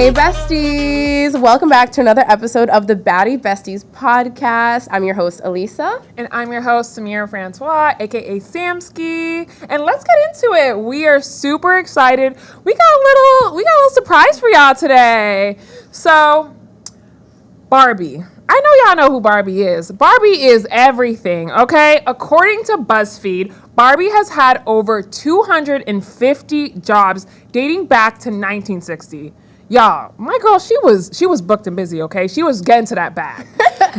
Hey besties! Welcome back to another episode of the byeee Besties podcast. I'm your host, Alyssa. And I'm your host, Samira Francois, aka Samski. And let's get into it. We are super excited. We got a little surprise for y'all today. So, Barbie. I know y'all know who Barbie is. Barbie is everything, okay? According to BuzzFeed, Barbie has had over 250 jobs dating back to 1960. Y'all, my girl, she was booked and busy, okay? She was getting to that bag.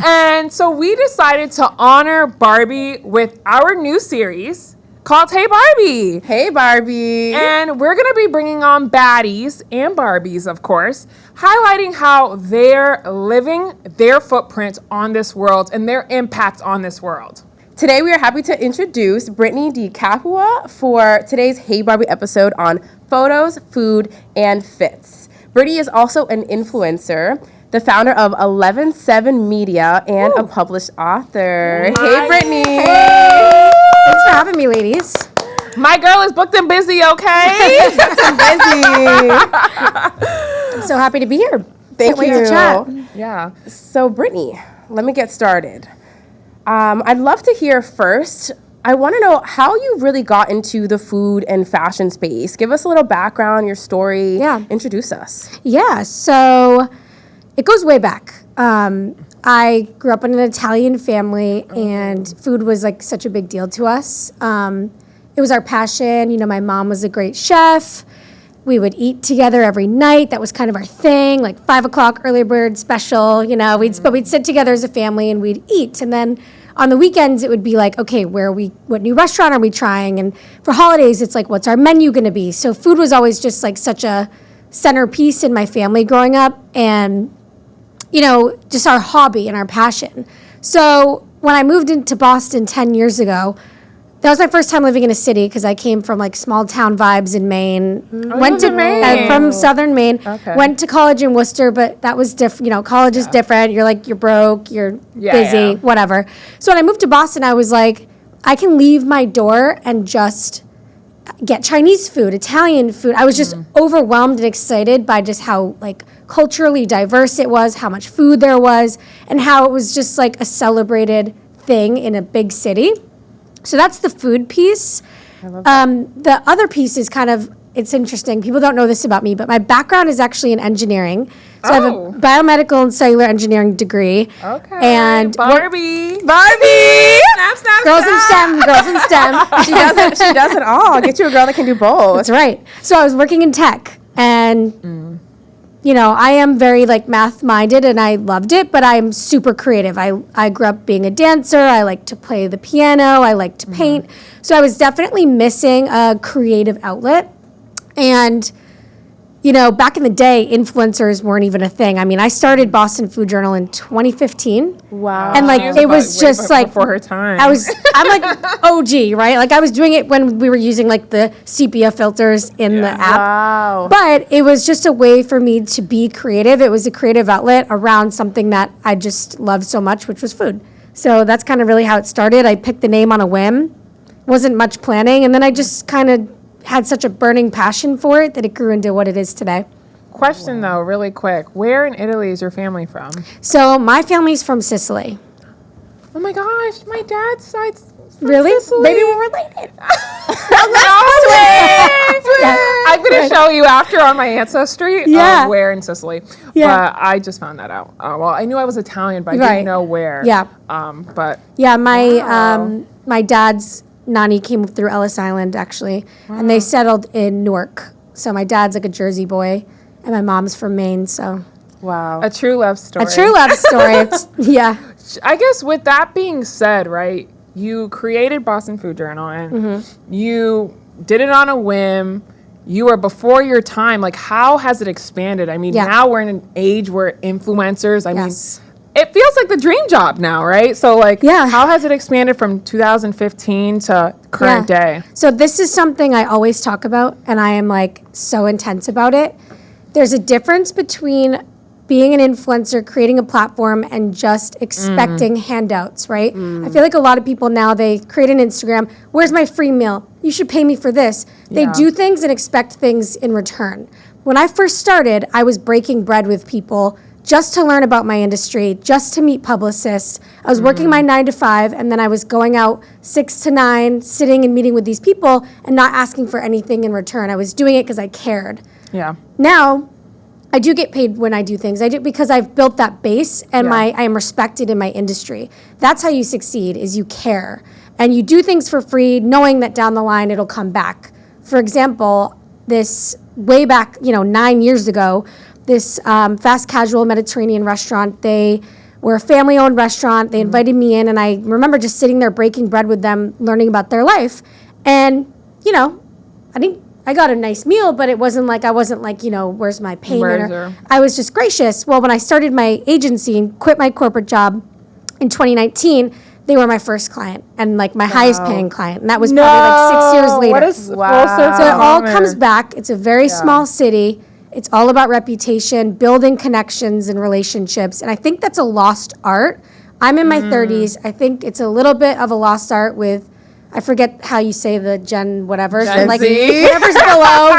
And so we decided to honor Barbie with our new series called Hey Barbie. Hey Barbie! And we're going to be bringing on baddies and Barbies, of course, highlighting how they're living their footprint on this world and their impact on this world. Today we are happy to introduce Brittany de Capua for today's Hey Barbie episode on photos, food, and fits. Brittany is also an influencer, the founder of 11/7 Media, and a published author. Hey Brittany! Hey. Thanks for having me, ladies. My girl is booked and busy, okay? Busy. I'm so happy to be here. Thank Can't wait you. to chat. Yeah. So Brittany, let me get started. I'd love to hear first. I want to know how you really got into the food and fashion space. Give us a little background, your story. Yeah. Introduce us. Yeah, so it goes way back. I grew up in an Italian family, and food was like such a big deal to us. It was our passion. You know, my mom was a great chef. We would eat together every night. That was kind of our thing, like 5 o'clock early bird special. You know, but we'd sit together as a family and we'd eat, and then on the weekends, it would be like, okay, what new restaurant are we trying? And for holidays, it's like, what's our menu going to be? So food was always just like such a centerpiece in my family growing up, and, you know, just our hobby and our passion. So when I moved into Boston 10 years ago, that was my first time living in a city because I came from like small town vibes in Maine. Maine. From southern Maine. Okay. Went to college in Worcester, but that was different. You know, college is different. You're broke, you're busy, whatever. So when I moved to Boston, I was like, I can leave my door and just get Chinese food, Italian food. I was just overwhelmed and excited by just how like culturally diverse it was, how much food there was, and how it was just like a celebrated thing in a big city. So that's the food piece. I love that. The other piece is kind of, it's interesting. People don't know this about me, but my background is actually in engineering. So I have a biomedical and cellular engineering degree. Okay. And Barbie. Snap, snap, girls in STEM, girls in STEM. She does it all. Get you a girl that can do both. That's right. So I was working in tech, and you know, I am very like math minded, and I loved it, but I'm super creative. I grew up being a dancer. I like to play the piano. I like to paint. So I was definitely missing a creative outlet. And, you know, back in the day, influencers weren't even a thing. I mean, I started Boston Food Journal in 2015. Wow. And like, it was just like, before her time. I'm like OG, right? Like I was doing it when we were using like the sepia filters in the app. Wow. But it was just a way for me to be creative. It was a creative outlet around something that I just loved so much, which was food. So that's kind of really how it started. I picked the name on a whim. Wasn't much planning. And then I just kind of had such a burning passion for it that it grew into what it is today. Question though, really quick. Where in Italy is your family from? So my family's from Sicily. Oh my gosh, my dad's side's from Really? Sicily. Maybe we're related. I'm going to show you after on my ancestry Yeah. where in Sicily. Yeah. But I just found that out. Well, I knew I was Italian, but I Right. didn't know where. Yeah. But Yeah, Wow. my dad's nanny came through Ellis Island actually, and they settled in Newark. So my dad's like a Jersey boy, and my mom's from Maine. So Wow. a true love story. a true love story. Yeah. I guess with that being said, right, you created Boston Food Journal and you did it on a whim. You were before your time. Like, how has it expanded? I mean, now we're in an age where influencers, I mean, it feels like the dream job now, right? So, like, how has it expanded from 2015 to current day? So this is something I always talk about, and I am, like, so intense about it. There's a difference between being an influencer, creating a platform, and just expecting handouts, right? I feel like a lot of people now, they create an Instagram, where's my free meal? You should pay me for this. They do things and expect things in return. when I first started, I was breaking bread with people just to learn about my industry, just to meet publicists. I was working my 9 to 5, and then I was going out 6 to 9, sitting and meeting with these people and not asking for anything in return. I was doing it because I cared. Yeah. Now, I do get paid when I do things. I do because I've built that base, and I am respected in my industry. That's how you succeed, is you care. And you do things for free, knowing that down the line it'll come back. For example, this way back, 9 years ago, this fast casual Mediterranean restaurant, they were a family-owned restaurant. They invited me in, and I remember just sitting there breaking bread with them, learning about their life. And, I got a nice meal, but I wasn't like, where's my payment? I was just gracious. Well, when I started my agency and quit my corporate job in 2019, they were my first client and like my highest paying client. And that was probably like 6 years later. What a full circle So it all moment. comes back. It's a very small city. It's all about reputation, building connections and relationships. And I think that's a lost art. I'm in my 30s. I think it's a little bit of a lost art with, I forget how you say the Gen whatever. Gen like Z.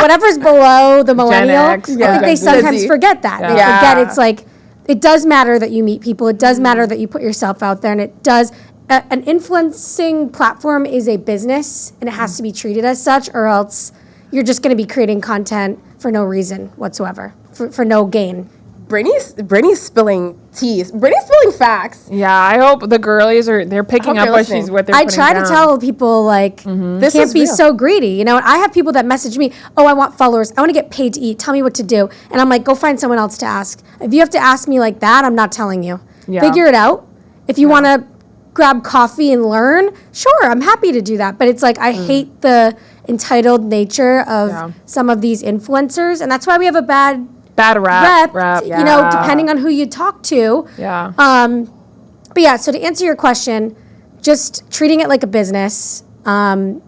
whatever's below the millennial. X, I yeah. think they Gen sometimes Z. forget that. They forget it's like, it does matter that you meet people. It does matter that you put yourself out there. And it does, an influencing platform is a business and it has to be treated as such, or else you're just going to be creating content for no reason whatsoever, for no gain. Brittany's spilling teas. Brittany's spilling facts. Yeah, I hope the girlies they're picking hope up they're what listening. she's what they're I putting try down. to tell people like, This can't is be real. so greedy. I have people that message me, oh, I want followers. I want to get paid to eat. Tell me what to do. And I'm like, go find someone else to ask. If you have to ask me like that, I'm not telling you. Yeah. Figure it out. If you want to grab coffee and learn, sure, I'm happy to do that. But it's like, I hate the entitled nature of some of these influencers. And that's why we have a bad rap. depending on who you talk to. Yeah. But yeah, so to answer your question, just treating it like a business, and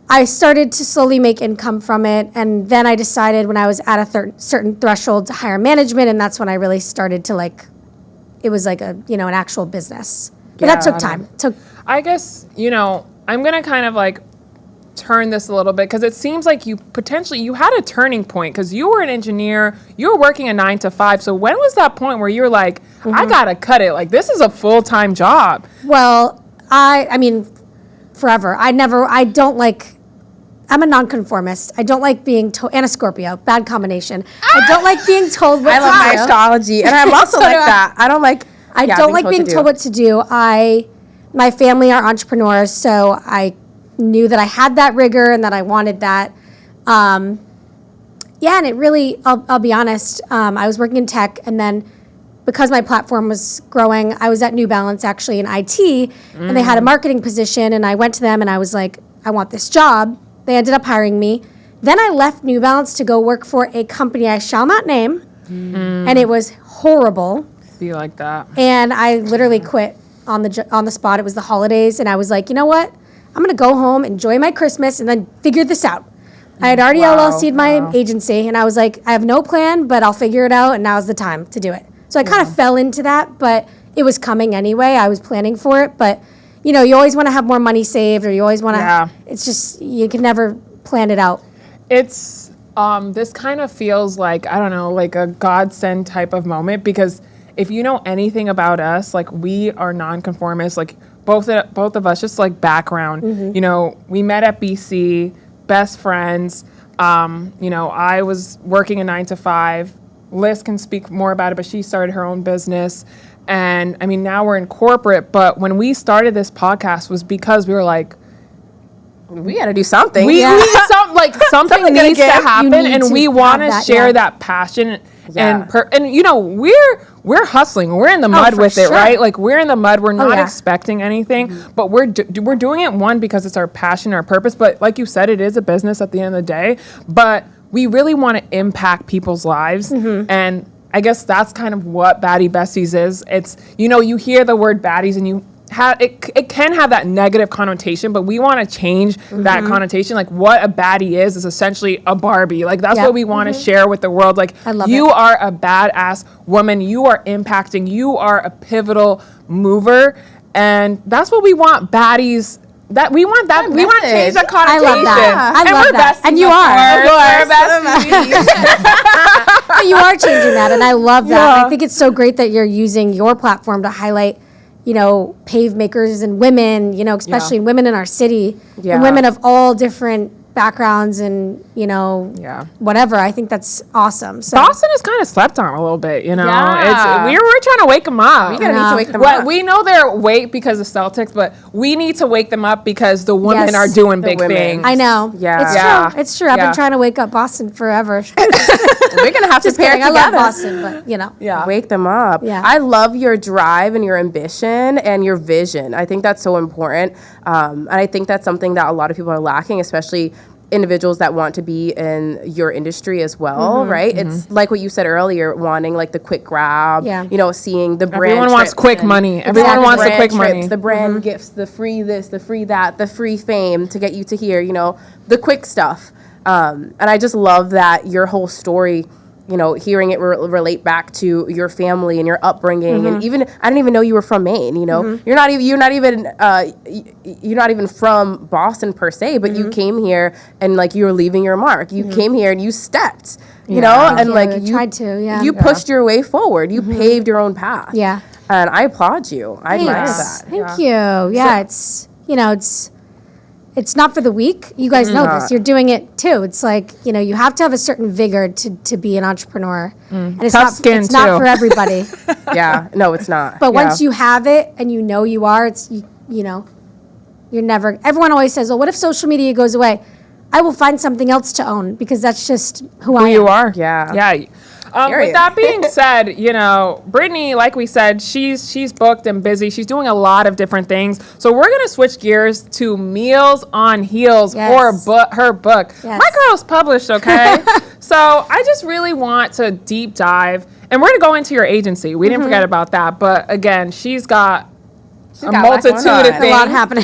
I started to slowly make income from it. And then I decided when I was at a certain threshold to hire management, and that's when I really started to it was like an actual business. But that took time. I guess, I'm going to kind of turn this a little bit because it seems like you had a turning point because you were an engineer, you were working a 9 to 5. So when was that point where you were like, I got to cut it? Like, this is a full-time job. Well, I mean, forever. I'm a nonconformist. I don't like being told, and a Scorpio, bad combination. I don't like being told what I to love my do. astrology, and I'm also like that. I don't like. I don't like being told what to do. My family are entrepreneurs, so I knew that I had that rigor and that I wanted that. And it really, I'll be honest, I was working in tech, and then because my platform was growing, I was at New Balance actually in IT, and they had a marketing position, and I went to them and I was like, I want this job. They ended up hiring me. Then I left New Balance to go work for a company I shall not name, and it was horrible. Be like that. And I literally quit on the spot. It was the holidays, and I was like, you know what? I'm gonna go home, enjoy my Christmas, and then figure this out. I had already LLC'd my agency, and I was like, I have no plan, but I'll figure it out, and now's the time to do it. So I kind of fell into that, but it was coming anyway. I was planning for it, but you always want to have more money saved, or you always want to. It's just you can never plan it out. It's this kind of feels like, I don't know, like a godsend type of moment, because if you know anything about us, like we are nonconformists, like both of us, just like background, we met at BC, best friends. I was working a 9 to 5. Liz can speak more about it, but she started her own business. And I mean, now we're in corporate, but when we started this podcast was because we were like, we got to do something. We need something needs to happen, and we want to share that passion. Yeah. And we're hustling. We're in the mud with it, right? Like we're in the mud. We're not expecting anything, but we're doing it, one, because it's our passion, our purpose. But like you said, it is a business at the end of the day. But we really want to impact people's lives, and I guess that's kind of what Baddie Besties is. It's you hear the word baddies and you have it can have that negative connotation, but we want to change that connotation. Like what a baddie is essentially a Barbie. Like that's what we want to share with the world. Like you are a badass woman. You are impacting. You are a pivotal mover, and that's what we want baddies That we want that. We want to change that I connotation. love that. I and love we're that. besties, And you of are. course. We're besties. But you are changing that, and I love that. And I think it's so great that you're using your platform to highlight, pave makers and women, especially women in our city, and women of all different backgrounds and, whatever. I think that's awesome. So Boston is kind of slept on a little bit, Yeah. We're trying to wake them up. We're gonna need to wake them Well, up. we know they're awake because of Celtics, but we need to wake them up because the women Yes. are doing The big women. things. I know. Yeah. It's Yeah. true. It's true. I've Yeah. been trying to wake up Boston forever. We're gonna have to Just pair kidding. I together. love Boston, but Yeah. Wake them up. Yeah. I love your drive and your ambition and your vision. I think that's so important. And I think that's something that a lot of people are lacking, especially individuals that want to be in your industry as well, right? It's like what you said earlier, wanting like the quick grab, Yeah. seeing the brand Everyone wants trips quick and- money. Everyone Exactly. wants the Brand quick trips, money. the brand gifts, the free this, the free that, the free fame to get you to here, the quick stuff. And I just love that your whole story, hearing it relate back to your family and your upbringing, and even I didn't even know you were from Maine. You're not even from Boston per se, but you came here and like you were leaving your mark. You came here and you stepped, and Thank like you. you Tried to, yeah. you pushed your way forward. You paved your own path. Yeah. And I applaud you. I admire Thanks. that. Thank you. Yeah, it's not for the weak. You guys know this. You're doing it too. It's like, you have to have a certain vigor to be an entrepreneur. And it's Tough not skin, it's not too. for everybody. Yeah. No, it's not. But once you have it and you know you are, you're never, everyone always says, well, what if social media goes away? I will find something else to own because that's just who I am. You are. Yeah. Yeah. Period. With that being said, Brittany, like we said, she's booked and busy. She's doing a lot of different things. So we're gonna switch gears to Meals on Heels Yes. or her book. Yes. My girl's published, okay? So I just really want to deep dive, and we're gonna go into your agency. We didn't forget about that, but again, she's got a got a lot going multitude on. of A things. A lot happening.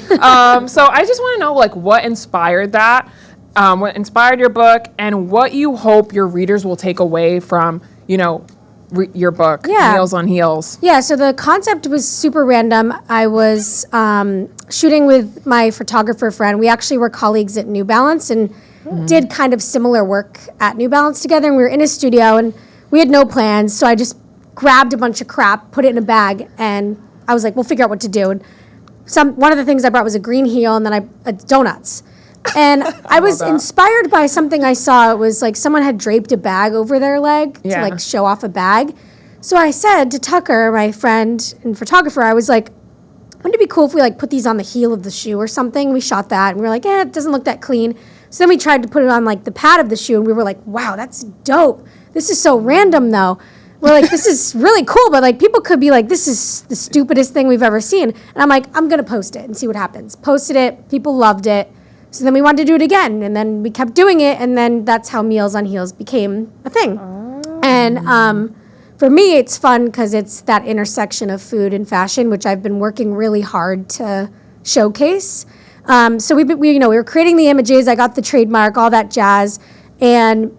So I just want to know, what inspired that, what inspired your book, and what you hope your readers will take away from, your book, Yeah. Meals on Heels. Yeah, so the concept was super random. I was shooting with my photographer friend. We actually were colleagues at New Balance and did kind of similar work at New Balance together. And we were in a studio and we had no plans. So I just grabbed a bunch of crap, put it in a bag, and I was like, we'll figure out what to do. And one of the things I brought was a green heel and then donuts. And I was inspired by something I saw. It was like someone had draped a bag over their leg to like show off a bag. So I said to Tucker, my friend and photographer, I was like, wouldn't it be cool if we like put these on the heel of the shoe or something? We shot that and we were like, it doesn't look that clean. So then we tried to put it on like the pad of the shoe and we were like, wow, that's dope. This is so random though. We're like, this is really cool, but like people could be like, this is the stupidest thing we've ever seen. And I'm like, I'm gonna post it and see what happens. Posted it, people loved it. So then we wanted to do it again, and then we kept doing it, and then that's how Meals on Heels became a thing. And for me, it's fun because it's that intersection of food and fashion, which I've been working really hard to showcase. So we were creating the images. I got the trademark, all that jazz, and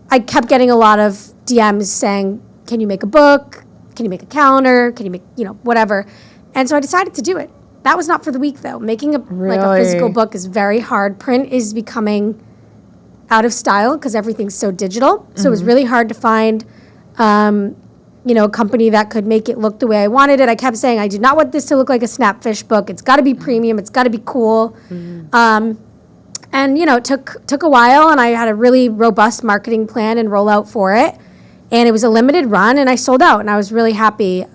I kept getting a lot of DMs saying, "Can you make a book? Can you make a calendar? Can you make whatever?" And so I decided to do it. That was not for the weak, though. Making a physical book is very hard. Print is becoming out of style because everything's so digital. So it was really hard to find, a company that could make it look the way I wanted it. I kept saying, I do not want this to look like a Snapfish book. It's got to be premium. It's got to be cool. And it took a while, and I had a really robust marketing plan and rollout for it. And it was a limited run, and I sold out, and I was really happy. Yay!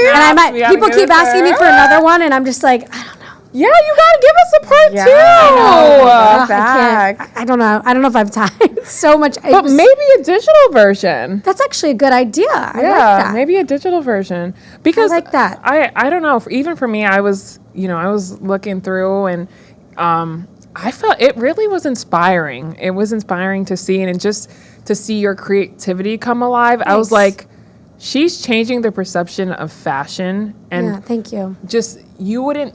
And people keep asking me for another one, and I'm just like, I don't know. Yeah, you gotta give us a part Yeah, two. I back. can't. I don't know. I don't know if I have time. It's so much. But maybe a digital version. That's actually a good idea. I like Yeah, that. maybe a digital version. Because like that. I don't know. Even for me, I was looking through, and I felt it really was inspiring. It was inspiring to see, and just to see your creativity come alive. I was like, she's changing the perception of fashion, and Yeah, thank you. just you wouldn't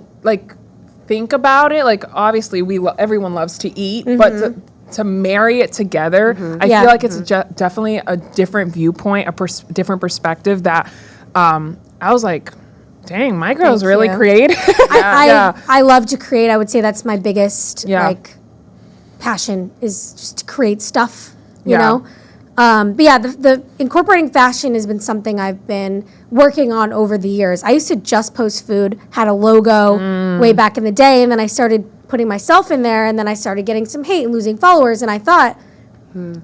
think about it. Like, obviously everyone loves to eat, but to marry it together, I Yeah. feel like it's definitely a different viewpoint, different perspective that I was like, Dang, my girl's Thank really you. creative. I love to create. I would say that's my biggest like passion is just to create stuff, you know? But yeah, the incorporating fashion has been something I've been working on over the years. I used to just post food, had a logo way back in the day, and then I started putting myself in there, and then I started getting some hate and losing followers, and I thought,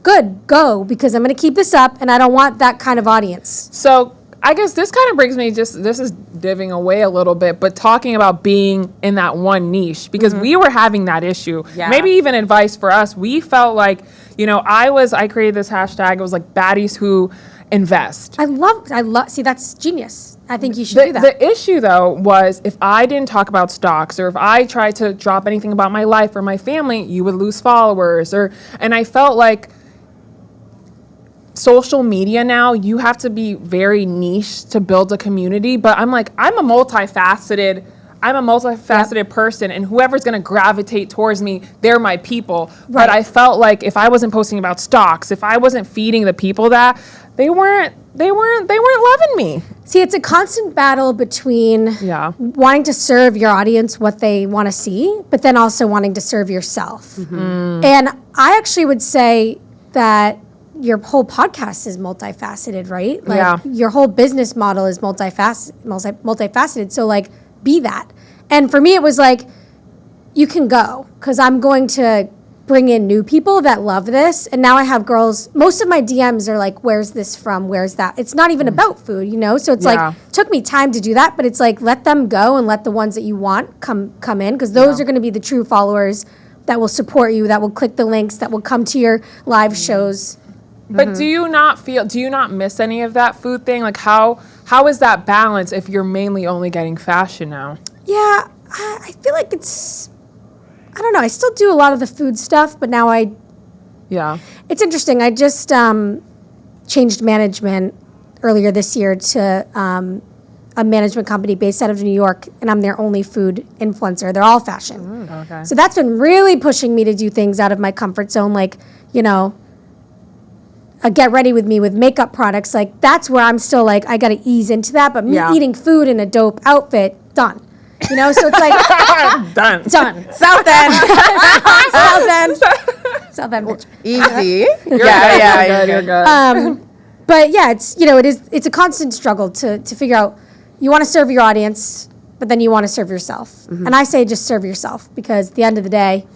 good, go, because I'm going to keep this up, and I don't want that kind of audience. So I guess this kind of brings me this is diving away a little bit, but talking about being in that one niche, because we were having that issue. Yeah. Maybe even advice for us. We felt like, I created this hashtag. It was like baddies who invest. I love, see, that's genius. I think you should do that. The issue, though, was if I didn't talk about stocks or if I tried to drop anything about my life or my family, you would lose followers. And I felt like social media now, you have to be very niche to build a community. But I'm like, I'm a multifaceted person, and whoever's going to gravitate towards me, they're my people. Right. But I felt like if I wasn't posting about stocks, if I wasn't feeding the people that, they weren't loving me. See, it's a constant battle between wanting to serve your audience what they want to see, but then also wanting to serve yourself. And I actually would say that your whole podcast is multifaceted, right? Like your whole business model is multifaceted. So like, be that. And for me, it was like, you can go, because I'm going to bring in new people that love this. And now I have girls, most of my DMs are like, where's this from? Where's that? It's not even about food, So it's like, took me time to do that, but it's like, let them go and let the ones that you want come in, because those are going to be the true followers that will support you, that will click the links, that will come to your live shows. But do you not miss any of that food thing? Like how is that balance if you're mainly only getting fashion now? Yeah, I feel like I don't know. I still do a lot of the food stuff, but now it's interesting. I just changed management earlier this year to a management company based out of New York, and I'm their only food influencer. They're all fashion. Okay. So that's been really pushing me to do things out of my comfort zone, like, get ready with me with makeup products. Like, that's where I'm still like, I got to ease into that. But me eating food in a dope outfit, done. So it's like done. South End. South End, bitch. Easy. You're good. But yeah, it's a constant struggle to figure out. You want to serve your audience, but then you want to serve yourself. And I say just serve yourself, because at the end of the day,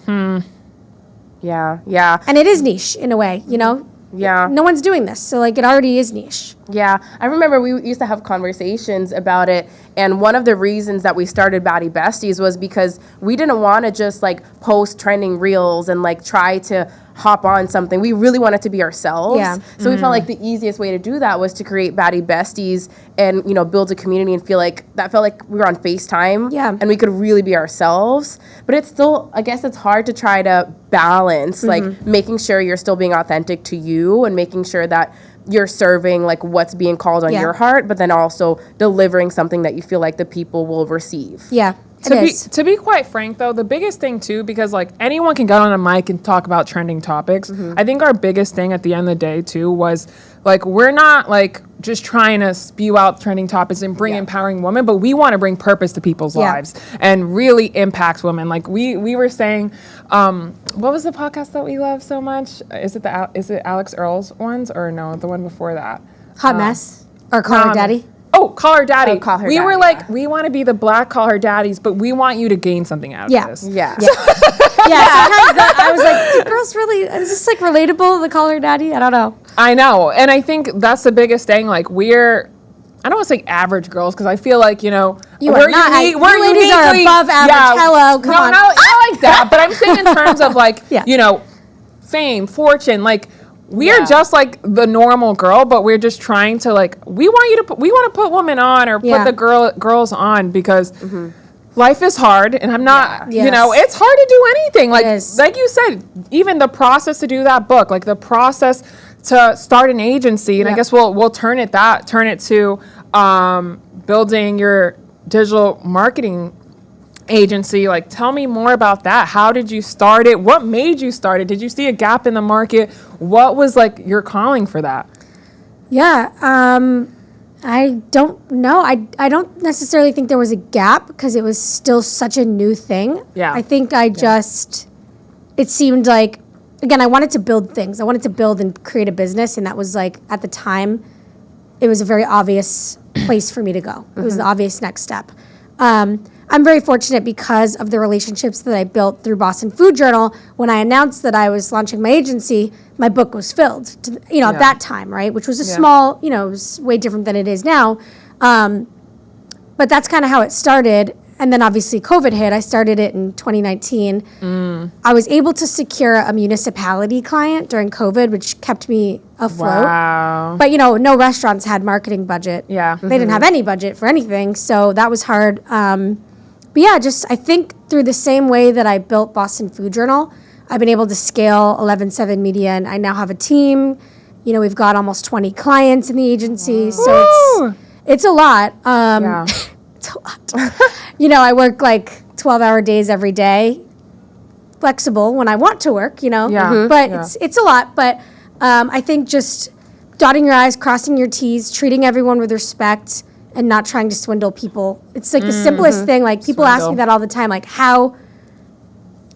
Yeah. And it is niche in a way, Yeah. No one's doing this, so like it already is niche. Yeah, I remember we used to have conversations about it, and one of the reasons that we started Byeee Besties was because we didn't want to just like post trending reels and like try to hop on something. We really wanted to be ourselves. Yeah. So we felt like the easiest way to do that was to create Byeee Besties and, build a community and felt like we were on FaceTime. Yeah. And we could really be ourselves. But it's still, I guess it's hard to try to balance, like making sure you're still being authentic to you and making sure that you're serving like what's being called on your heart, but then also delivering something that you feel like the people will receive. Yeah. To be quite frank, though, the biggest thing, too, because, like, anyone can get on a mic and talk about trending topics. I think our biggest thing at the end of the day, too, was, like, we're not, like, just trying to spew out trending topics and bring empowering women, but we want to bring purpose to people's lives and really impact women. Like, we were saying, what was the podcast that we love so much? Is it Alex Earl's ones, or no, the one before that? Hot Mess? Or Call Her Daddy? Oh, Call Her Daddy. Oh, Call Her we Daddy, were like, we want to be the Black Call Her Daddies, but we want you to gain something out of this. Yeah. Sometimes I was like, do girls really, is this like relatable, the Call Her Daddy? I don't know. I know. And I think that's the biggest thing. Like, I don't want to say average girls, because I feel like, You are we're not. unique. You ladies are above average. Hello, come on. No, I like that. But I'm saying in terms of like, fame, fortune, like, we are just like the normal girl, but we're just trying to like, we want to put women on or put the girls on, because life is hard, and I'm not, it's hard to do anything. Like you said, even the process to do that book, like the process to start an agency, and I guess we'll turn it to building your digital marketing agency. Like, tell me more about that. How did you start it? What made you start it? Did you see a gap in the market? What was like your calling for that? Yeah, I don't know. I don't necessarily think there was a gap because it was still such a new thing. Yeah. I think it seemed like, again, I wanted to build things. I wanted to build and create a business. And that was like, at the time, it was a very obvious place for me to go. It was the obvious next step. I'm very fortunate because of the relationships that I built through Boston Food Journal. When I announced that I was launching my agency, my book was filled, at that time, right? Which was a small, it was way different than it is now. But that's kind of how it started. And then obviously COVID hit. I started it in 2019. I was able to secure a municipality client during COVID, which kept me afloat. Wow. But, no restaurants had marketing budget. Yeah. They didn't have any budget for anything. So that was hard. But yeah, I think through the same way that I built Boston Food Journal, I've been able to scale 11/7 Media, and I now have a team. We've got almost 20 clients in the agency, so it's a lot. It's a lot. I work like 12-hour days every day, flexible when I want to work, but it's a lot. But I think just dotting your I's, crossing your T's, treating everyone with respect, and not trying to swindle people. It's like the simplest thing. Like people ask me that all the time. Like how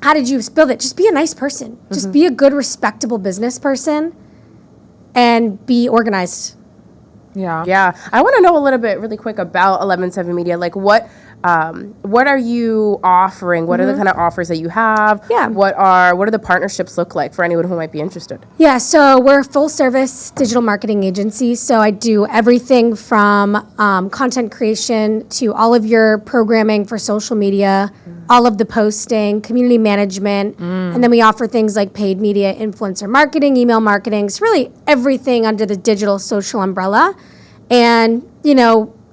did you build it? Just be a nice person. Just be a good, respectable business person, and be organized. Yeah. Yeah. I want to know a little bit really quick about 11/7 Media. Like what are you offering? What are the kind of offers that you have? Yeah. What do the partnerships look like for anyone who might be interested? Yeah, so we're a full service digital marketing agency. So I do everything from content creation to all of your programming for social media, all of the posting, community management, and then we offer things like paid media, influencer marketing, email marketing. It's really everything under the digital social umbrella. And,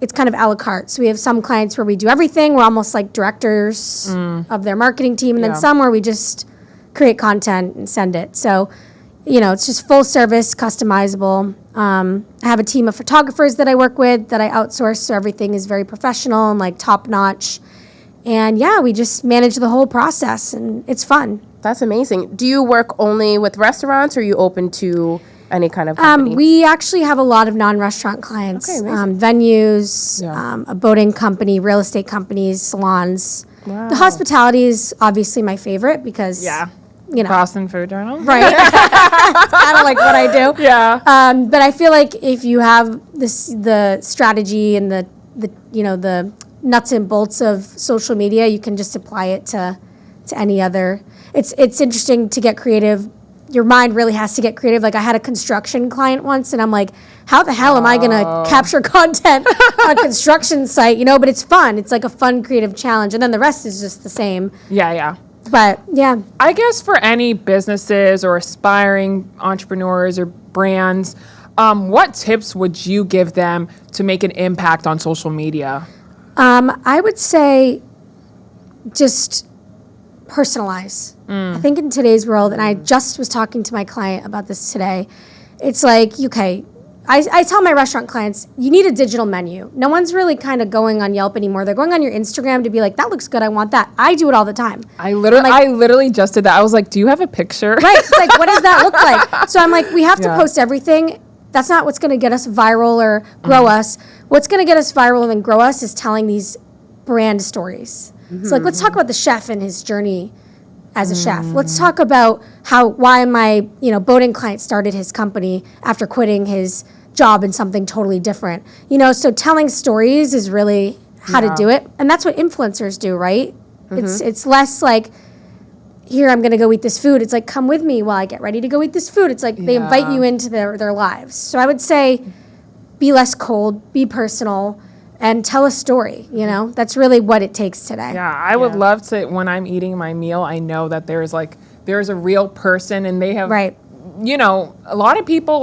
it's kind of a la carte. So we have some clients where we do everything. We're almost like directors of their marketing team. And then some where we just create content and send it. So, it's just full service, customizable. I have a team of photographers that I work with that I outsource. So everything is very professional and like top notch. And we just manage the whole process and it's fun. That's amazing. Do you work only with restaurants, or are you open to any kind of company? We actually have a lot of non-restaurant clients, Okay, amazing. venues, a boating company, real estate companies, salons. Wow. The hospitality is obviously my favorite because, Boston Food Journal. right? It's kind of like what I do. Yeah. But I feel like if you have the strategy and the nuts and bolts of social media, you can just apply it to any other. It's interesting to get creative. Your mind really has to get creative. Like I had a construction client once and I'm like, how the hell am I going to capture content on a construction site? But it's fun. It's like a fun creative challenge. And then the rest is just the same. Yeah. But yeah. I guess for any businesses or aspiring entrepreneurs or brands, what tips would you give them to make an impact on social media? I would say just personalize. I think in today's world, and I just was talking to my client about this today, it's like, okay, I tell my restaurant clients, you need a digital menu. No one's really kind of going on Yelp anymore. They're going on your Instagram to be like, that looks good, I want that. I do it all the time. I literally just did that. I was like, do you have a picture? Right, it's like, what does that look like? So I'm like, we have to post everything. That's not what's going to get us viral or grow us. What's going to get us viral and grow us is telling these brand stories. So like, let's talk about the chef and his journey as a chef. Let's talk about why my boating client started his company after quitting his job in something totally different. So telling stories is really how to do it, and that's what influencers do, right? It's less like, here, I'm going to go eat this food. It's like, come with me while I get ready to go eat this food. It's like they invite you into their lives. So I would say, be less cold, be personal, and tell a story, That's really what it takes today. Yeah, I would love to, when I'm eating my meal, I know that there's a real person and they have, Right. A lot of people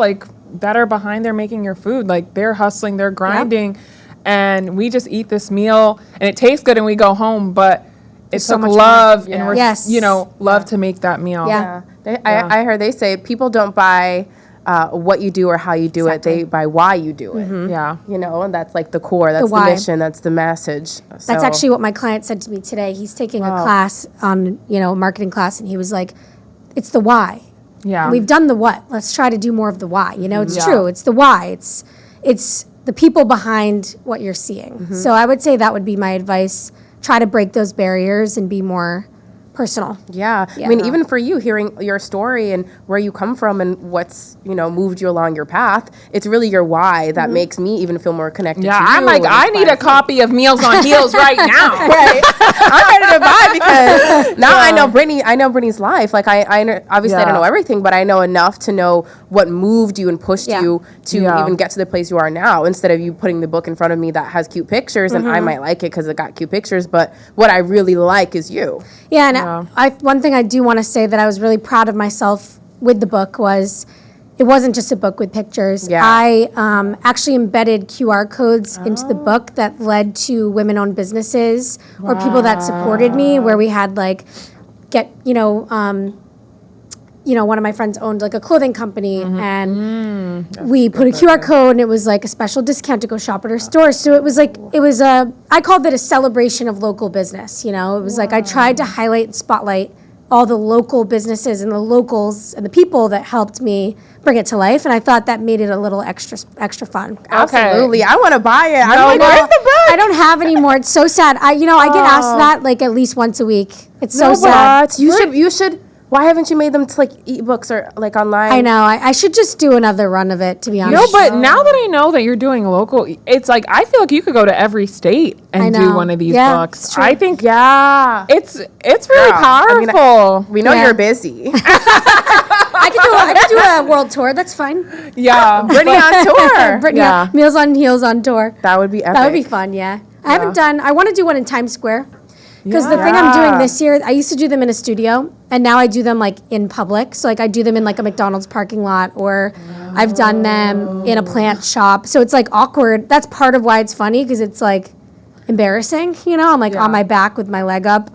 that are behind there making your food, they're hustling, they're grinding, and we just eat this meal and it tastes good and we go home, but it's so took much love more. and Yes. love to make that meal. Yeah. I heard they say people don't buy what you do or how you do it. They buy why you do it. Yeah. And that's like the core. That's the why. mission. That's the message. That's actually what my client said to me today. He's taking a class on, a marketing class, and he was like, it's the why. Yeah. We've done the what. Let's try to do more of the why. It's true. It's the why. It's the people behind what you're seeing. So I would say that would be my advice. Try to break those barriers and be more personal. Yeah. I mean, even for you, hearing your story and where you come from and what's, moved you along your path, it's really your why that makes me even feel more connected to you. I'm like, I need a copy of Meals on Heels right now. Right. I'm ready to buy because now I know Brittany's life. Like, I obviously I don't know everything, but I know enough to know what moved you and pushed you to even get to the place you are now, instead of you putting the book in front of me that has cute pictures and I might like it because it got cute pictures, but what I really like is you. Yeah, and one thing I do want to say that I was really proud of myself with the book was it wasn't just a book with pictures. Yeah. I actually embedded QR codes into the book that led to women-owned businesses or people that supported me, where we had one of my friends owned like a clothing company, and we put a QR code, and it was like a special discount to go shop at her store. So it was I called it a celebration of local business. It was like I tried to highlight and spotlight all the local businesses and the locals and the people that helped me bring it to life, and I thought that made it a little extra fun. Absolutely. I want to buy it. I'm like, where's the book? I don't have any more. It's so sad. I get asked that like at least once a week. It's so sad. You should. Why haven't you made them to like ebooks or like online? I know. I should just do another run of it, to be honest. No, but now that I know that you're doing local, it's like I feel like you could go to every state and do one of these books. It's true. I think it's really powerful. We know you're busy. I could do a world tour. That's fine. Yeah, Brittany on tour. Brittany, Meals on Heels on tour. That would be epic. That would be fun. Yeah. I want to do one in Times Square. Because the thing I'm doing this year, I used to do them in a studio, and now I do them like in public. So like I do them in like a McDonald's parking lot, or I've done them in a plant shop. So it's like awkward. That's part of why it's funny, because it's like embarrassing. I'm like on my back with my leg up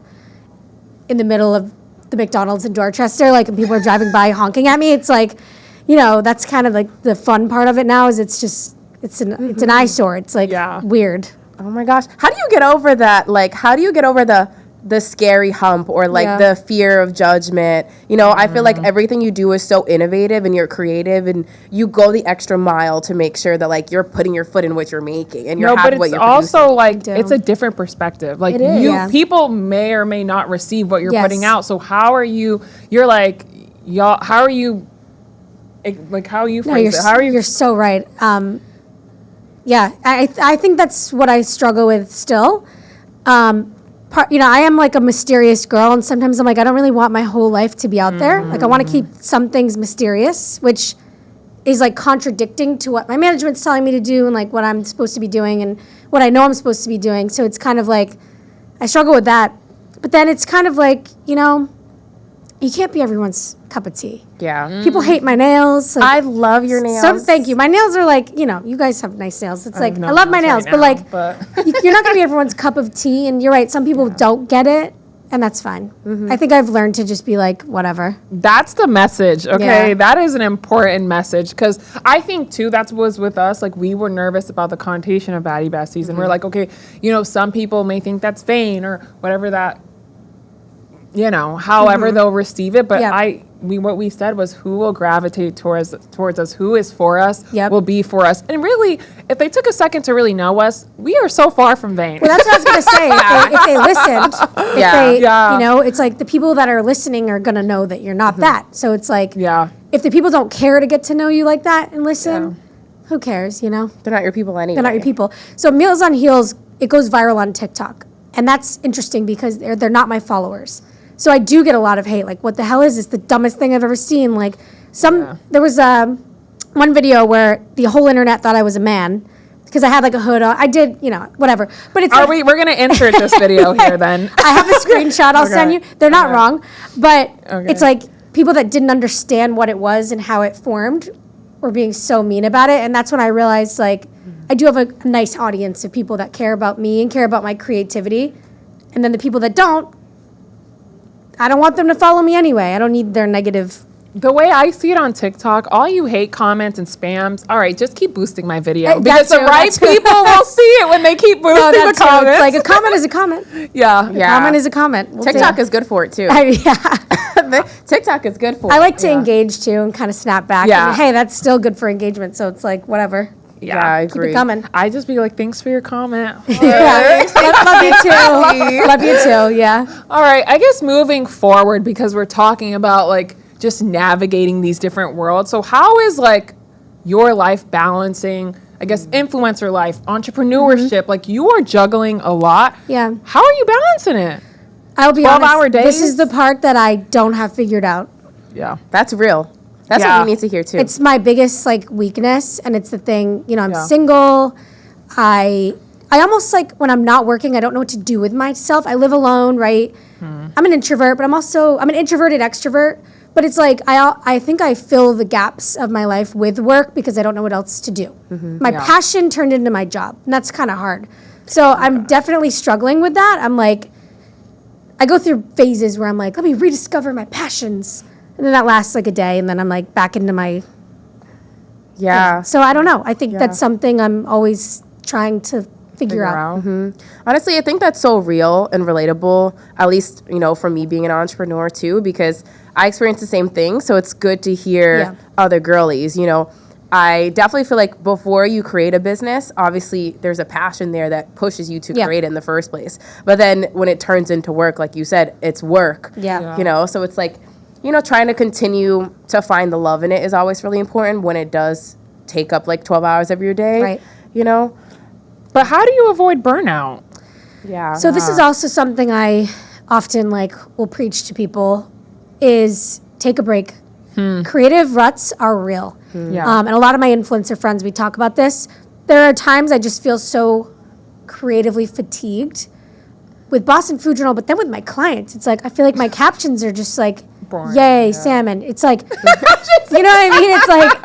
in the middle of the McDonald's in Dorchester, like, and people are driving by honking at me. It's like, that's kind of like the fun part of it now. Is it's an eyesore. It's like weird. Oh my gosh. How do you get over that? Like, how do you get over the scary hump or like the fear of judgment? I feel like everything you do is so innovative and you're creative and you go the extra mile to make sure that like you're putting your foot in what you're making and you're happy what you're producing. But it's also like, it's a different perspective. Like people may or may not receive what you're putting out. So how are you phrase it? How are you? You're so right. Yeah, I think that's what I struggle with still. I am like a mysterious girl, and sometimes I'm like, I don't really want my whole life to be out there. Like, I want to keep some things mysterious, which is like contradicting to what my management's telling me to do and like what I'm supposed to be doing and what I know I'm supposed to be doing. So it's kind of like, I struggle with that. But then it's kind of like, you can't be everyone's cup of tea. Yeah. People hate my nails. Like, I love your nails. So thank you. My nails are like, you guys have nice nails. It's like, I love my nails, but you're not going to be everyone's cup of tea. And you're right. Some people don't get it, and that's fine. I think I've learned to just be like, whatever. That's the message, okay? Yeah. That is an important message, because I think, too, that was with us. Like, we were nervous about the connotation of baddie besties. And we're like, okay, some people may think that's vain or whatever that, however they'll receive it. But what we said was, who will gravitate towards us, who is for us, will be for us. And really, if they took a second to really know us, we are so far from vain. Well, that's what I was going to say. If they listened, it's like the people that are listening are going to know that you're not that. So it's like, if the people don't care to get to know you like that and listen, who cares, They're not your people anyway. They're not your people. So Meals on Heels, it goes viral on TikTok. And that's interesting because they're not my followers. So I do get a lot of hate. Like, what the hell is this? The dumbest thing I've ever seen. Like, there was one video where the whole internet thought I was a man because I had like a hood on. I did, whatever. But it's we're gonna insert this video here then. I have a screenshot I'll send you. They're not wrong, but it's like people that didn't understand what it was and how it formed were being so mean about it. And that's when I realized, like, I do have a nice audience of people that care about me and care about my creativity. And then the people that don't, I don't want them to follow me anyway. I don't need their negative. The way I see it on TikTok, all you hate comments and spams, all right, just keep boosting my video. Because the right people will see it when they keep boosting the comments. It's like a comment is a comment. A comment is a comment. TikTok is good for it, too. TikTok is good for it. I like to engage, too, and kind of snap back. And, hey, that's still good for engagement, so it's like, whatever. Yeah, I Keep agree. it coming. I just be like, thanks for your comment. Yeah. Love you too. Love you too. Yeah. All right, I guess moving forward, because we're talking about like just navigating these different worlds. So how is like your life balancing, I guess, influencer life, entrepreneurship? Like you are juggling a lot. Yeah. How are you balancing it? I'll be 12-hour honest. This days? is the part that I don't have figured out. Yeah. That's real. That's Yeah. what we need to hear too. It's my biggest like weakness, and it's the thing. You know, I'm Yeah. single. I almost like when I'm not working, I don't know what to do with myself. I live alone, right? I'm an introvert, but I'm an introverted extrovert. But it's like I think I fill the gaps of my life with work because I don't know what else to do. My passion turned into my job, and that's kind of hard. So I'm definitely struggling with that. I'm like, I go through phases where I'm like, let me rediscover my passions. And then that lasts like a day, and then I'm like back into my. yeah. So I don't know. I think that's something I'm always trying to figure out. Honestly, I think that's so real and relatable, at least, you know, for me being an entrepreneur too, because I experience the same thing. So it's good to hear Yeah. other girlies, you know. I definitely feel like before you create a business, obviously there's a passion there that pushes you to Yeah. create it in the first place. But then when it turns into work, like you said, it's work. Yeah. You know, so it's like, you know, trying to continue to find the love in it is always really important when it does take up like 12 hours of your day. Right. You know? But how do you avoid burnout? Yeah. So this is also something I often like will preach to people is take a break. Creative ruts are real. Yeah. And a lot of my influencer friends, we talk about this. There are times I just feel so creatively fatigued with Boston Food Journal, but then with my clients, it's like I feel like my captions are just like, Boring, yay, yeah. salmon. It's like, you know what I mean? It's like,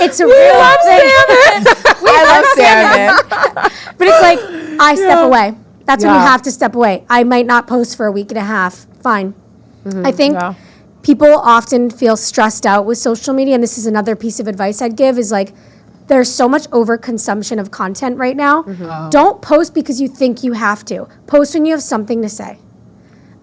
it's a real thing. I love salmon. But it's like, I step away. That's when you Yeah. have to step away. I might not post for a week and a half. Fine. I think Yeah. people often feel stressed out with social media, and this is another piece of advice I'd give is like, there's so much overconsumption of content right now. Don't post because you think you have to. Post when you have something to say.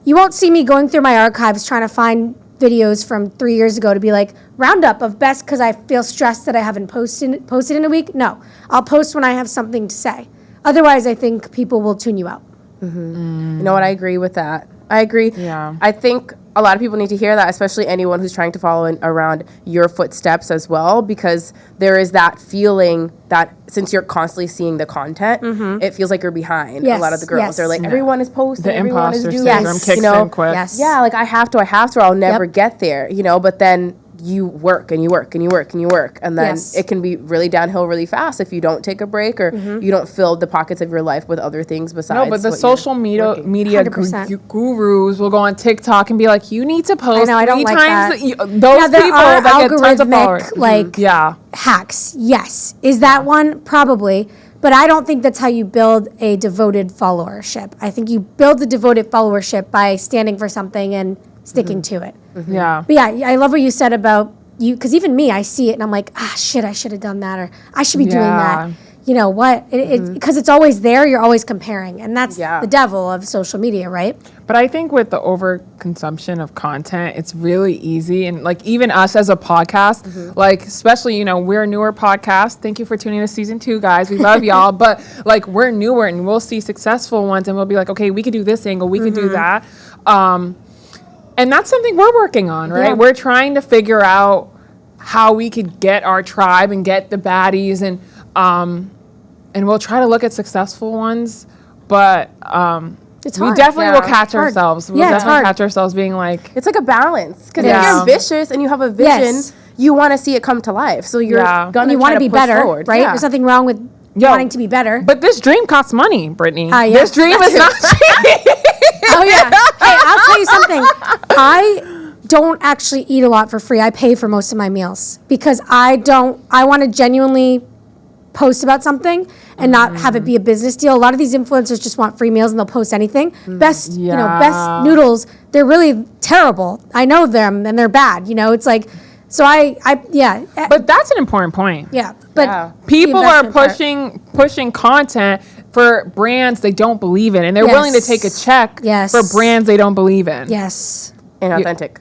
You won't see me going through my archives trying to find videos from 3 years ago to be like, roundup of best because I feel stressed that I haven't posted in a week. No, I'll post when I have something to say. Otherwise, I think people will tune you out. You know what? I agree with that. I agree. Yeah. I think a lot of people need to hear that, especially anyone who's trying to follow around your footsteps as well, because there is that feeling that since you're constantly seeing the content, it feels like you're behind a lot of the girls. Yes. They're like, everyone is posting, The everyone is imposter doing syndrome this, kicks you know? in quick. Yes. Yeah, like I have to, or I'll never get there, you know, but then you work and you work and you work and you work. And then Yes. it can be really downhill really fast if you don't take a break or you don't fill the pockets of your life with other things besides. No, but the what you're social media working. 100%. gurus will go on TikTok and be like, you need to post I don't 3 like times. that. Those Now, there people are that get tons of followers. algorithmic, like, Yeah. hacks. Yes. Is that one? Probably. But I don't think that's how you build a devoted followership. I think you build the devoted followership by standing for something and sticking to it. Yeah. But yeah, I love what you said about you, because even me, I see it and I'm like, shit, I should have done that, or I should be doing Yeah. that. You know what? Because it's always there, you're always comparing. And that's Yeah. the devil of social media, right? But I think with the overconsumption of content, it's really easy. And like even us as a podcast, like especially, you know, we're a newer podcast. Thank you for tuning to season 2, guys. We love y'all. But like we're newer and we'll see successful ones and we'll be like, okay, we could do this angle, we could do that. And that's something we're working on, right? Yeah. We're trying to figure out how we could get our tribe and get the baddies and we'll try to look at successful ones, but It's we hard. definitely will catch It's hard. ourselves. We'll Yeah, it's definitely hard. catch ourselves being like, It's like a balance because Yeah. if you're ambitious and you have a vision, Yes. you want to see it come to life. So you're Yeah. gonna And you want to be push better, forward. right? Yeah. There's nothing wrong with Yo, wanting to be better. but this dream costs money, Brittany. Yeah. This dream is not cheap. Oh yeah. Hey, I'll tell you something. I don't actually eat a lot for free. I pay for most of my meals because I want to genuinely post about something and not have it be a business deal. A lot of these influencers just want free meals and they'll post anything. Best Yeah. noodles, they're really terrible. I know them and they're bad. You know, it's like, so yeah. But that's an important point. Yeah. But Yeah. the People are investment part. pushing content for brands they don't believe in, and they're willing to take a check Yes. for brands they don't believe in. Yes. Inauthentic.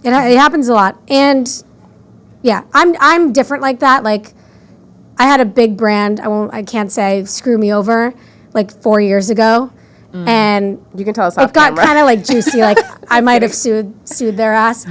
It happens a lot. And yeah, I'm different like that. Like, I had a big brand. I can't say screw me over, like 4 years ago, and You can tell us off it got camera. kind of like juicy. Like I might have sued their ass.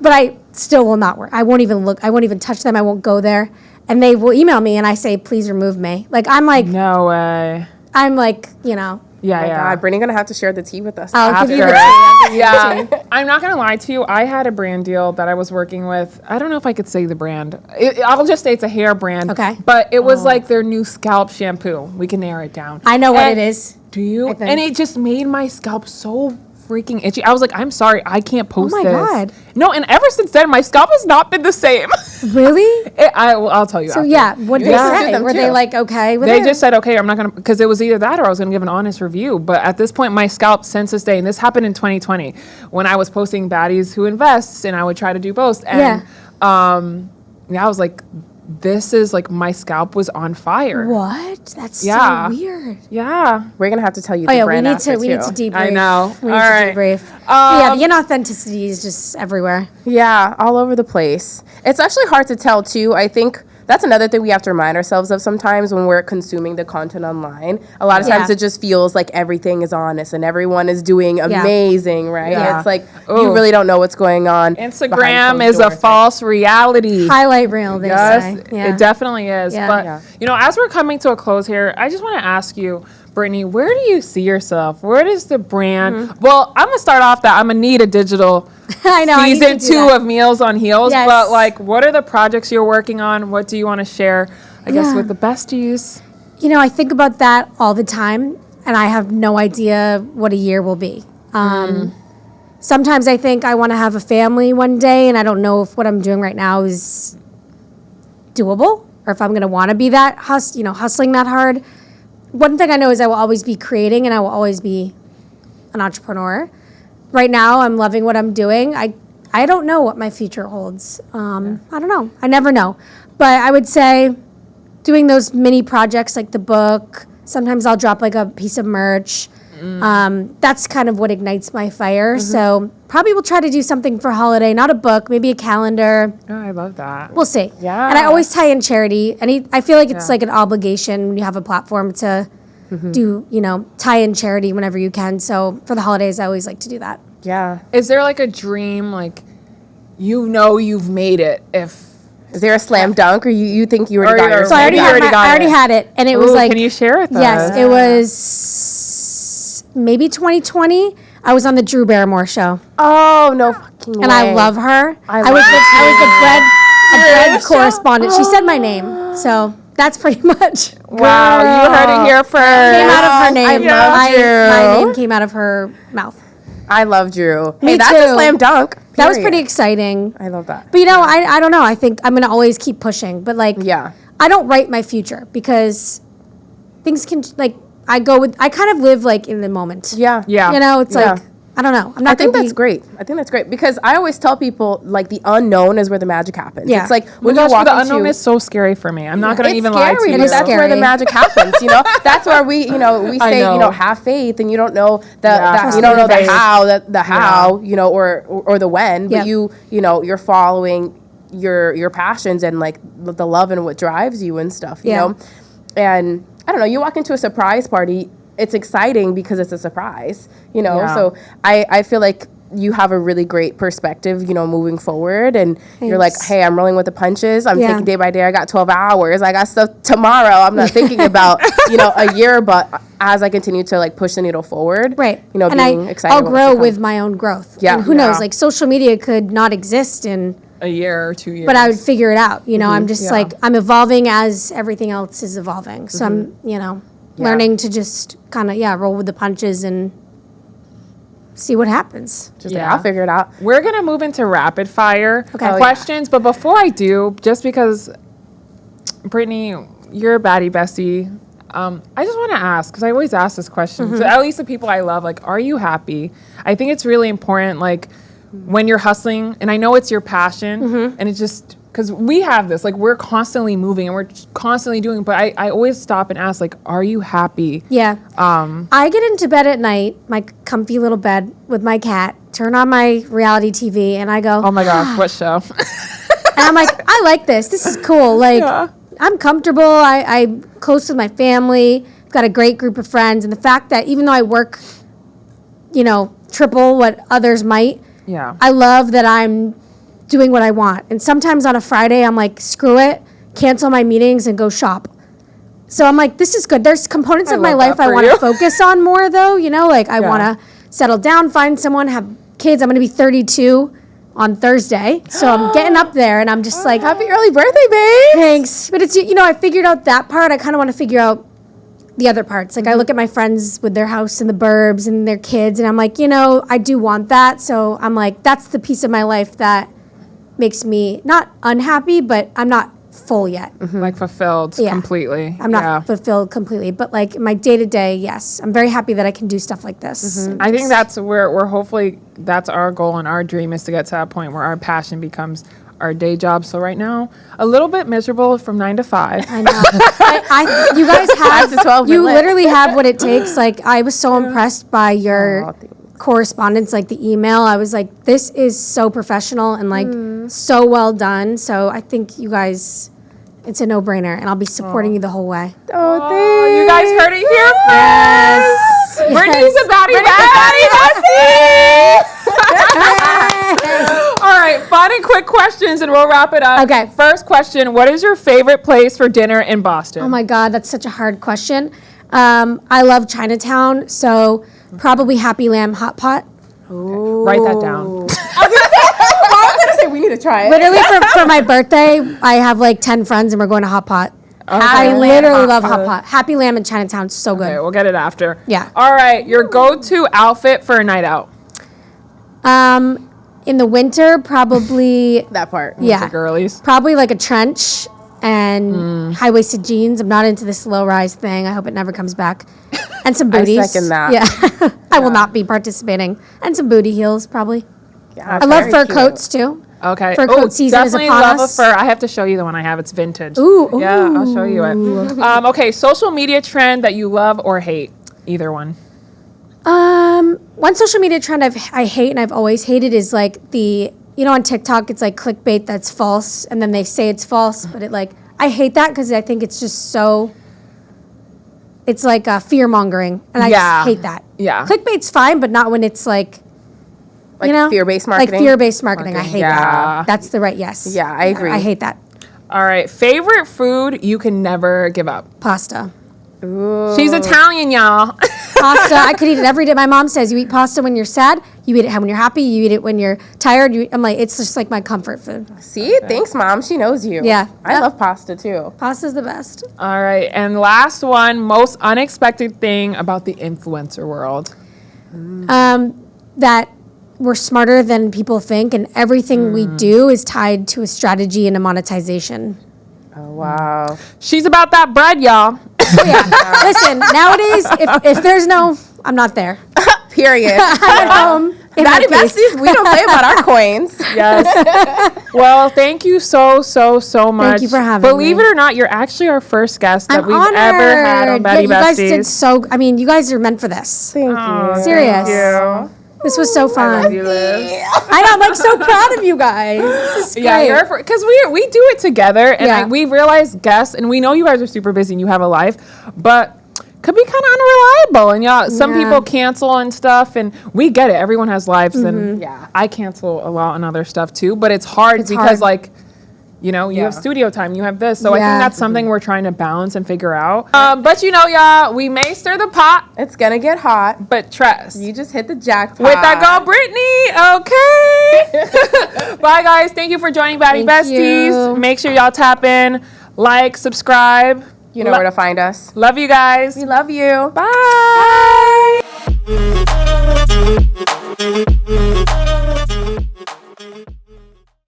But I still will not work. I won't even look. I won't even touch them. I won't go there. And they will email me, and I say, please remove me. Like I'm like No way. I'm like you know. Yeah, Oh my yeah. God, Brittany gonna have to share the tea with us. I'll give you the After. tea. I'll give you the Yeah, tea. I'm not gonna lie to you. I had a brand deal that I was working with. I don't know if I could say the brand. I'll just say it's a hair brand. Okay. But it was like their new scalp shampoo. We can narrow it down. I know what And- it is. Do you? think. And it just made my scalp so freaking itchy. I was like, I'm sorry, I can't post my this. God. No, and ever since then, my scalp has not been the same. Really? I'll tell you. So after. yeah, what did You they guys say? did them Were they too. like okay with They it? just said, okay, I'm not going to, because it was either that or I was going to give an honest review. But at this point, my scalp since this day, and this happened in 2020, when I was posting baddies who invests, and I would try to do both. And yeah, I was like, this is like, my scalp was on fire. What? That's Yeah. so weird. Yeah. We're gonna have to tell you Oh the yeah, brand after we need too. to debrief. I know. We need All to right. debrief. Yeah, the inauthenticity is just everywhere. Yeah, all over the place. It's actually hard to tell too. I think that's another thing we have to remind ourselves of sometimes when we're consuming the content online. A lot of times Yeah. it just feels like everything is honest and everyone is doing amazing, right? Yeah. It's like Ooh. you really don't know what's going on. Instagram behind is closed a doors. false reality. Highlight reel, they Yes, say. Yeah. it definitely is. Yeah. But, Yeah. you know, as we're coming to a close here, I just want to ask you, Brittany, where do you see yourself? Where does the brand? Well, I'm going to start off that I'm going to need a digital I know. I need season to do 2 that. of Meals on Heels. Yes. But, like, what are the projects you're working on? What do you want to share, I guess, Yeah. with the besties? You know, I think about that all the time, and I have no idea what a year will be. Sometimes I think I want to have a family one day, and I don't know if what I'm doing right now is doable, or if I'm going to want to be that hustling that hard. One thing I know is I will always be creating, and I will always be an entrepreneur. Right now, I'm loving what I'm doing. I don't know what my future holds. I don't know. I never know. But I would say doing those mini projects like the book, sometimes I'll drop like a piece of merch. That's kind of what ignites my fire. So probably we'll try to do something for holiday, not a book, maybe a calendar. Oh, I love that. We'll see. Yeah. And I always tie in charity. And I feel like it's Yeah. like an obligation when you have a platform to do, tie in charity whenever you can. So for the holidays, I always like to do that. Yeah. Is there, like, a dream, like, you know you've made it if... Is there a slam dunk or you think you already Or got you're- yours? So I already, You already got I already it. had it. And it was Ooh, like, can you share with us? yes, it was maybe 2020. I was on the Drew Barrymore show. Oh, no fucking way. And I love her. I I was love the bread correspondent. She said my name, so that's pretty much Wow, you heard it here first. came out of her name. I love my you. name came out of her mouth. I love Drew. Me Hey, that's a too. slam dunk. That was period. pretty exciting. I love that. But I don't know. I think I'm gonna always keep pushing. But like, Yeah. I don't write my future because things can I kind of live like in the moment. Yeah. Yeah. It's Yeah. like I don't know. I'm not I think gonna that's be, great. I think that's great because I always tell people like the unknown is where the magic happens. Yeah. It's like Oh my when you gosh, walk the into unknown is so scary for me. I'm not gonna it's even scary, lie to you. but that's where the scary. magic happens. That's where we I say know. have faith, and you don't know Yeah. you don't know the Faith. how the how or the when, but Yep. you're following your passions and like the love and what drives you and stuff. You Yeah. know, and I don't know. You walk into a surprise party. It's exciting because it's a surprise. Yeah. So I feel like you have a really great perspective, moving forward. And you're like, Thanks. hey, I'm rolling with the punches. I'm Yeah. taking day by day. I got 12 hours. I got stuff tomorrow. I'm not thinking about, a year, but as I continue to like push the needle forward, right. being and excited. I'll about what's grow to come. with my own growth. Yeah. And who knows? Like social media could not exist A year or 2 years. but I would figure it out. I'm just Yeah. like I'm evolving as everything else is evolving. So I'm, learning to just kind of roll with the punches and see what happens. Just like, I'll figure it out. We're gonna move into rapid fire Okay. Oh, yeah. questions, but before I do, just because Brittany, you're a baddie bestie, I just want to ask because I always ask this question. So at least the people I love, like, are you happy? I think it's really important, like when you're hustling, and I know it's your passion, and it's just because we have this, like we're constantly moving and we're constantly doing. But I always stop and ask, like, are you happy? Yeah. I get into bed at night, my comfy little bed with my cat, turn on my reality TV, and I go, Oh my gosh, what show? I'm like, I like this. This is cool. Like, I'm comfortable. I'm close with my family. I've got a great group of friends. And the fact that even though I work, triple what others might, I love that I'm doing what I want. And sometimes on a Friday, I'm like, screw it, cancel my meetings and go shop. So I'm like, this is good. There's components of my life I want to focus on more, though. Like I want to settle down, find someone, have kids. I'm going to be 32 on Thursday. So I'm getting up there, and I'm just like, happy early birthday, babe. Thanks. But it's, I figured out that part. I kind of want to figure out the other parts. Like I look at my friends with their house in the burbs and their kids, and I'm like, I do want that. So I'm like, that's the piece of my life that makes me not unhappy, but I'm not full yet. Like fulfilled completely. I'm not fulfilled completely, but like my day-to-day, yes. I'm very happy that I can do stuff like this. I think that's where we're hopefully, that's our goal and our dream is to get to that point where our passion becomes our day job. So right now, a little bit miserable from 9 to 5. I know. You guys have, 5 to 12 you literally have what it takes. Like I was so impressed by your correspondence, like the email. I was like, this is so professional and like so well done. So I think you guys, it's a no-brainer, and I'll be supporting you the whole way. Oh, thanks. You guys heard it here first. Yes. Brittany's a baddie bestie. All right, fun and quick questions, and we'll wrap it up. Okay. First question: what is your favorite place for dinner in Boston? Oh my God, that's such a hard question. I love Chinatown, so probably Happy Lamb Hot Pot. Ooh. Write that down. I was gonna say we need to try it. Literally for my birthday, I have like 10 friends and we're going to Hot Pot. I literally love Hot Pot. Happy Lamb in Chinatown, so good. Okay, we'll get it after. Yeah. All right, your go-to outfit for a night out. In the winter, probably that part. The girlies. probably like a trench and high-waisted jeans. I'm not into this low-rise thing. I hope it never comes back. And some booties. I second that. Yeah. I will not be participating. And some booty heels, probably. Yeah, I love very fur cute. coats, too. Okay. Fur coat season is definitely upon love us. a fur. I have to show you the one I have. It's vintage. Ooh. Yeah, I'll show you it. Okay, social media trend that you love or hate. Either one. One social media trend I hate and I've always hated is like on TikTok, it's like clickbait that's false, and then they say it's false, but I hate that because I think it's just so, it's like fear mongering, and I just hate that. Yeah. Clickbait's fine, but not when it's like fear-based marketing. Like fear-based marketing. I hate Yeah. that. That's the right, yes. Yeah, I agree. I hate that. All right, favorite food you can never give up. Pasta. Ooh. She's Italian, y'all. Pasta, I could eat it every day. My mom says you eat pasta when you're sad, you eat it when you're happy, you eat it when you're tired. I'm like, it's just like my comfort food. See? Thanks, Mom. She knows you. Yeah. I love pasta, too. Pasta's the best. All right, and last one, most unexpected thing about the influencer world. That we're smarter than people think, and everything we do is tied to a strategy and a monetization. Oh, wow. She's about that bread, y'all. Oh, yeah. Listen, nowadays, if there's no, I'm not there. Period. I'm at home. in my Baddie case. besties, we don't play about our coins. Yes. Well, thank you so much. Thank you for having Believe me. it or not, you're actually our first guest that I'm we've honored. ever had on Baddie You guys Besties. did so. I mean, you guys are meant for this. Thank you. Serious. Thank you. This was so fun. Love you, Liz. I know. I'm like so proud of you guys. This is great. Yeah, you're because we do it together, and Yeah. we realize guests, and we know you guys are super busy and you have a life, but could be kind of unreliable, and y'all, some Yeah. people cancel and stuff, and we get it. Everyone has lives, and Yeah. I cancel a lot on other stuff too, but it's hard It's because hard. like. You know, you have studio time, you have this. So I Yeah. think that's something we're trying to balance and figure out. But you know, y'all, we may stir the pot, It's gonna get hot. but trust. You just hit the jackpot. With that girl, Brittany. Okay. Bye, guys. Thank you for joining Baddie Thank Besties. you. Make sure y'all tap in, like, subscribe. You know where to find us. Love you guys. We love you. Bye.